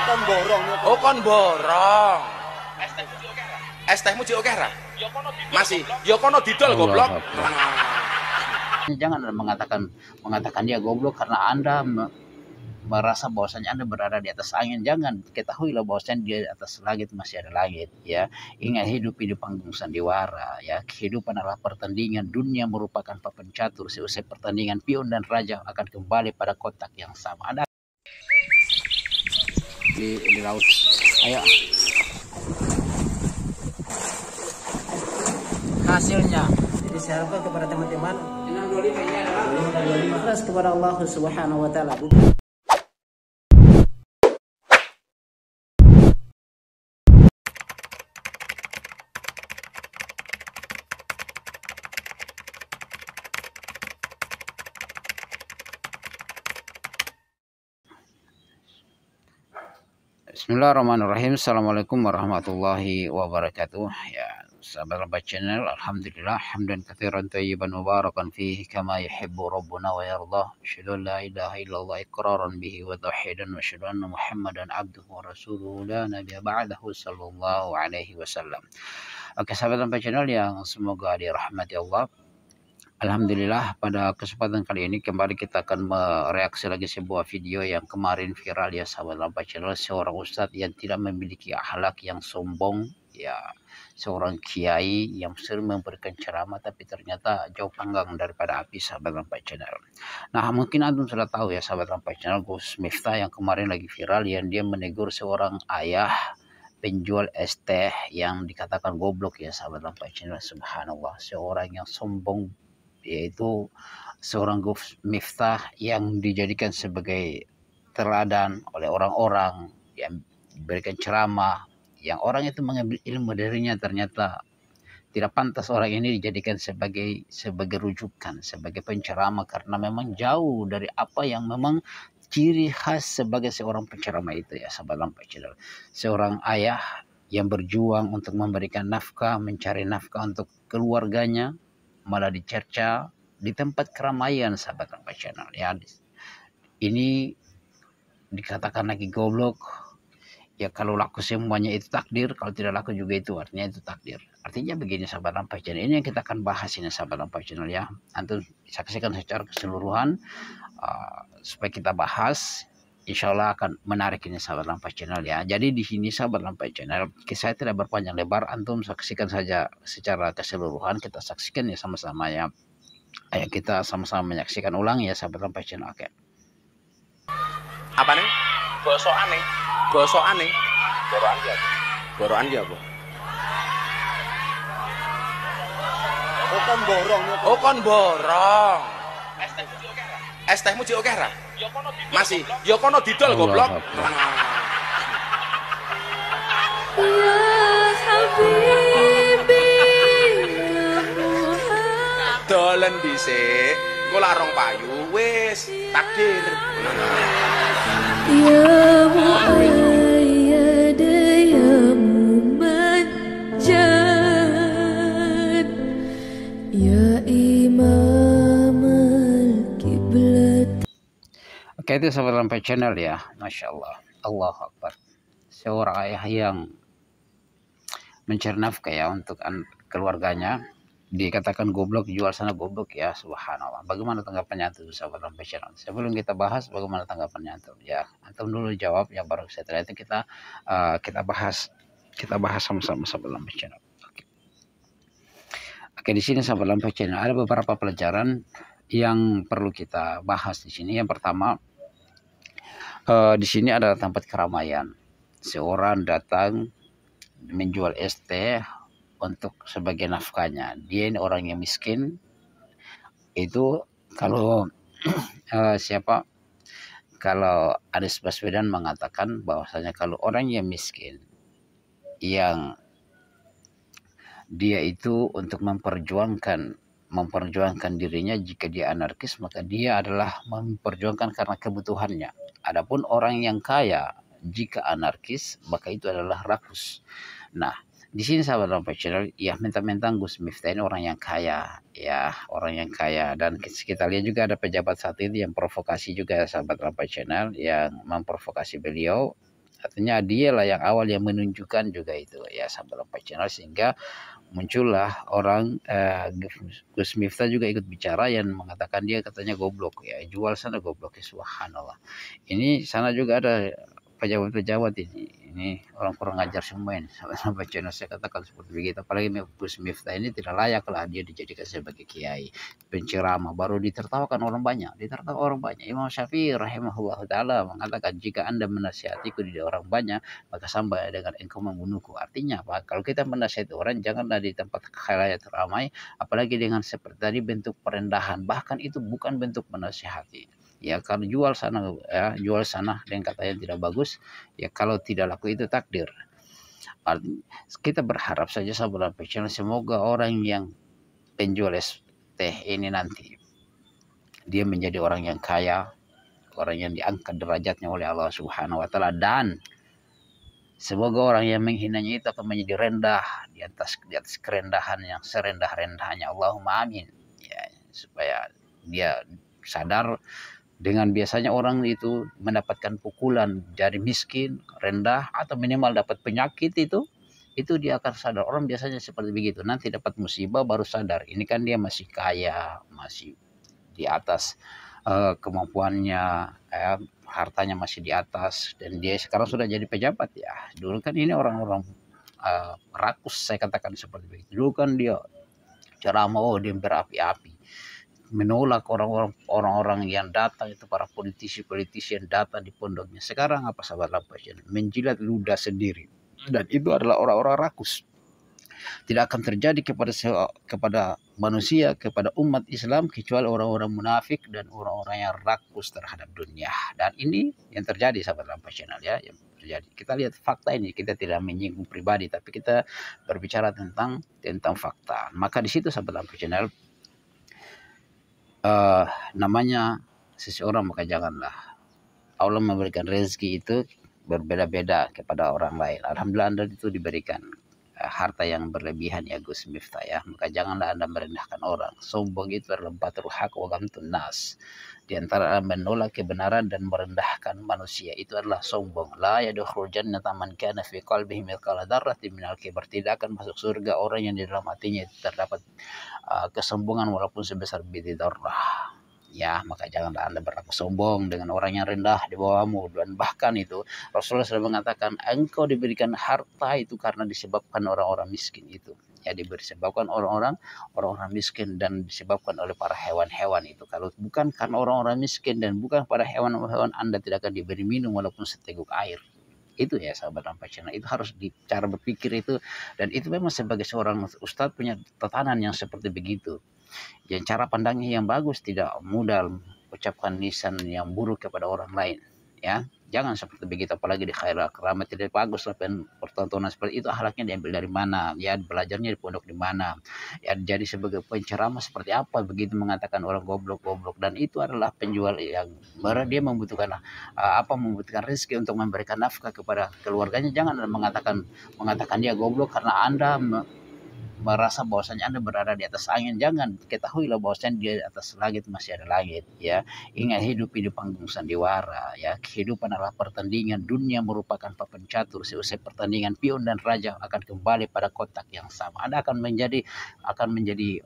kon borong. Oh kon borong. Es tehmu jek akeh ra? Masih. Ya kono didol goblok. Jangan mengatakan dia goblok karena Anda merasa bahwasanya Anda berada di atas angin. Jangan, ketahuilah bahwasanya di atas langit masih ada langit, ya. Ingat, hidup di panggung sandiwara, ya. Kehidupan adalah pertandingan, dunia merupakan papan catur. Seusai pertandingan, pion dan raja akan kembali pada kotak yang sama. Ada di laut. Ayo. Hasilnya, jadi saya harapkan kepada teman-teman 625 ini adalah 525 ikhlas kepada Allah Subhanahu wa taala. Bismillahirrahmanirrahim. Assalamualaikum warahmatullahi wabarakatuh. Ya, sahabat Lampai Channel, alhamdulillah hamdan katsiran thayyiban mubarakan fihi kama yuhibbu rabbuna wa yardah. Asyhadu an la ilaha illallah iqraran bihi wa tauhidan wa asyhadu anna Muhammadan abduhu wa rasuluhu la nabiyya ba'dahu sallallahu alaihi wasallam. Oke, sahabat Lampai Channel yang semoga dirahmati Allah. Alhamdulillah, pada kesempatan kali ini kembali kita akan mereaksi lagi sebuah video yang kemarin viral, ya sahabat Lampai Channel. Seorang ustadz yang tidak memiliki akhlak, yang sombong, ya, seorang kiai yang sering memberikan ceramah tapi ternyata jauh panggang daripada api, sahabat Lampai Channel. Nah, mungkin antum sudah tahu ya sahabat Lampai Channel, Gus Miftah yang kemarin lagi viral, yang dia menegur seorang ayah penjual es teh yang dikatakan goblok, ya sahabat Lampai Channel. Subhanallah, seorang yang sombong, yaitu seorang Gus Miftah yang dijadikan sebagai teladan oleh orang-orang yang berikan ceramah, yang orang itu mengambil ilmu darinya. Ternyata tidak pantas orang ini dijadikan sebagai rujukan, sebagai penceramah, karena memang jauh dari apa yang memang ciri khas sebagai seorang penceramah itu, ya sahabat Lampai Channel. Seorang ayah yang berjuang untuk memberikan nafkah, mencari nafkah untuk keluarganya, malah dicerca di tempat keramaian, sahabat Lampai Channel. Ya, ini dikatakan lagi goblok. Ya, kalau laku semuanya itu takdir, kalau tidak laku juga itu artinya itu takdir. Artinya begini, sahabat Lampai Channel, ini yang kita akan bahas ini, sahabat Lampai Channel, ya. Antum saksikan secara keseluruhan supaya kita bahas. Insya Allah akan menarik ini, sahabat Lampai Channel, ya. Jadi di sini, sahabat Lampai Channel, saya tidak berpanjang lebar, antum saksikan saja secara keseluruhan. Kita saksikan ya sama-sama, ya. Ayo kita sama-sama menyaksikan ulang, ya sahabat Lampai Channel. Oke. Apa nih? Bosokan nih. Bosokan nih. Borokan dia. Borokan dia apa? Oh kon borong. Oh kon borong. Es tehmu jek akeh ra? Masih. Ya kono didol goblok. Ya Habibi ya Muhammad. Dolen dhisik. Engko larong payu wis takdir. Ya Muayyad ya Mumajjad ya Imam al-Qiblat. Oke, itu sahabat Lampai Channel, ya. Masya Allah, Allahu Akbar. Seorang ayah yang mencari nafkah, ya, untuk keluarganya, dikatakan goblok, jual sana goblok, ya. Subhanallah. Bagaimana tanggapannya itu, sahabat Lampai Channel? Sebelum kita bahas bagaimana tanggapannya itu, ya, antum dulu jawab, ya, baru setelah itu kita bahas sama-sama, sahabat Lampai Channel. Oke, di sini sahabat Lampai Channel ada beberapa pelajaran yang perlu kita bahas di sini. Yang pertama, di sini ada tempat keramaian. Seorang datang menjual es teh untuk sebagai nafkahnya. Dia ini orang yang miskin. Itu kalau kalau Anies Baswedan mengatakan bahwasanya kalau orang yang miskin, yang dia itu untuk memperjuangkan dirinya, jika dia anarkis maka dia adalah memperjuangkan karena kebutuhannya. Adapun orang yang kaya, jika anarkis maka itu adalah rakus. Nah, di sini sahabat Lampai Channel, ya, mentang-mentang Gus Miftah ini orang yang kaya, ya, orang yang kaya. Dan kita lihat juga ada pejabat saat ini yang provokasi juga, sahabat Lampai Channel, yang memprovokasi beliau. Artinya dialah yang awal yang menunjukkan juga itu ya sahabat Lampai Channel, sehingga muncullah orang Gus Miftah juga ikut bicara yang mengatakan dia katanya goblok ya, jual sana goblok ya, subhanallah. Ini sana juga ada pejabat-pejabat ini orang kurang ajar semua ini sampai channel saya katakan seperti begitu. Apalagi Gus Miftah ini tidak layak lah dia dijadikan sebagai kiai penceramah, baru ditertawakan orang banyak, Imam Syafi'i rahimahullah taala mengatakan, jika Anda menasihatiku di orang banyak maka sama dengan engkau membunuhku. Artinya apa? Kalau kita menasihati orang janganlah di tempat khalayak ramai, apalagi dengan seperti tadi bentuk perendahan, bahkan itu bukan bentuk menasihati. Ya kalau jual sana ya, jual sana dengan kata yang tidak bagus ya, kalau tidak laku itu takdir. Kita berharap saja sahabat Channel, semoga orang yang penjual es teh ini nanti dia menjadi orang yang kaya, orang yang diangkat derajatnya oleh Allah Subhanahu wa taala, dan semoga orang yang menghinanya itu akan menjadi rendah di atas kerendahan yang serendah-rendahnya. Allahumma amin. Ya, supaya dia sadar dengan biasanya orang itu mendapatkan pukulan jadi miskin, rendah, atau minimal dapat penyakit itu dia akan sadar. Orang biasanya seperti begitu. Nanti dapat musibah baru sadar. Ini kan dia masih kaya, masih di atas kemampuannya, hartanya masih di atas, dan dia sekarang sudah jadi pejabat ya. Dulu kan ini orang-orang rakus, saya katakan seperti begitu. Dulu kan dia ceramah, dia berapi-api, menolak orang-orang yang datang itu, para politisi yang datang di pondoknya. Sekarang apa sahabat Lampai Channel? Menjilat ludah sendiri, dan itu adalah orang-orang rakus. Tidak akan terjadi kepada manusia, kepada umat Islam, kecuali orang-orang munafik dan orang-orang yang rakus terhadap dunia. Dan ini yang terjadi sahabat Lampai Channel ya, yang terjadi. Kita lihat fakta ini, kita tidak menyinggung pribadi, tapi kita berbicara tentang fakta. Maka di situ sahabat Lampai Channel, namanya seseorang, maka janganlah Allah memberikan rezeki itu berbeda-beda kepada orang lain. Alhamdulillah Anda itu diberikan harta yang berlebihan ya Gus Miftah ya, maka janganlah Anda merendahkan orang. Sombong itu adalah batrul haq wa ghamtun nas. Di antara menolak kebenaran dan merendahkan manusia itu adalah sombong. La yadkhulul jannata man kana fi qalbihi mithqala dzarratin minal kibr. Tidak akan masuk surga orang yang di dalam hatinya terdapat kesombongan walaupun sebesar biji dzarrah. Ya, maka janganlah Anda berlaku sombong dengan orang yang rendah di bawahmu. Dan bahkan itu Rasulullah SAW mengatakan, engkau diberikan harta itu karena disebabkan orang-orang miskin itu. Ya, disebabkan orang-orang miskin dan disebabkan oleh para hewan-hewan itu. Kalau bukan karena orang-orang miskin dan bukan pada hewan-hewan, Anda tidak akan diberi minum walaupun seteguk air. Itu ya sahabat Lampai Channel, itu harus cara berpikir itu. Dan itu memang sebagai seorang ustadz punya tatanan yang seperti begitu. Yang cara pandangnya yang bagus, tidak mudah ucapkan lisan yang buruk kepada orang lain. Ya, jangan seperti begitu, apalagi di khairal keramat, tidak bagus lah pertontonan seperti itu. Akhlaknya diambil dari mana? Ya, belajarnya di pondok di mana? Ya, jadi sebagai penceramah seperti apa begitu mengatakan orang goblok, dan itu adalah penjual yang dia membutuhkan membutuhkan rezeki untuk memberikan nafkah kepada keluarganya. Jangan mengatakan dia goblok karena Anda merasa bahwasanya Anda berada di atas angin. Jangan, ketahuilah bahwasanya di atas langit masih ada langit ya. Ingat, hidup di panggung sandiwara ya. Kehidupan adalah pertandingan, dunia merupakan papan catur. Selesai pertandingan, pion dan raja akan kembali pada kotak yang sama. Anda akan menjadi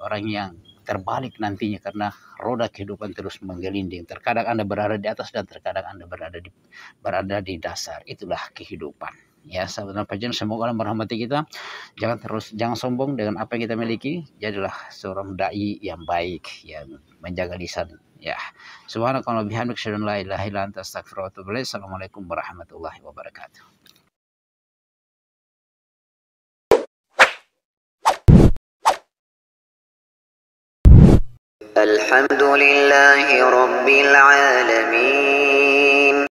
orang yang terbalik nantinya, karena roda kehidupan terus menggelinding. Terkadang Anda berada di atas dan terkadang Anda berada di dasar. Itulah kehidupan. Ya sahabat Lampai Channel, semoga Allah merahmati kita. Jangan sombong dengan apa yang kita miliki. Jadilah seorang dai yang baik, yang menjaga lisan. Ya, subhanakallahumma bihamdika asyhadu an la ilaha illa anta astaghfiruka wa atubu ilaik. Assalamualaikum warahmatullahi wabarakatuh. Alhamdulillahi rabbil alamin.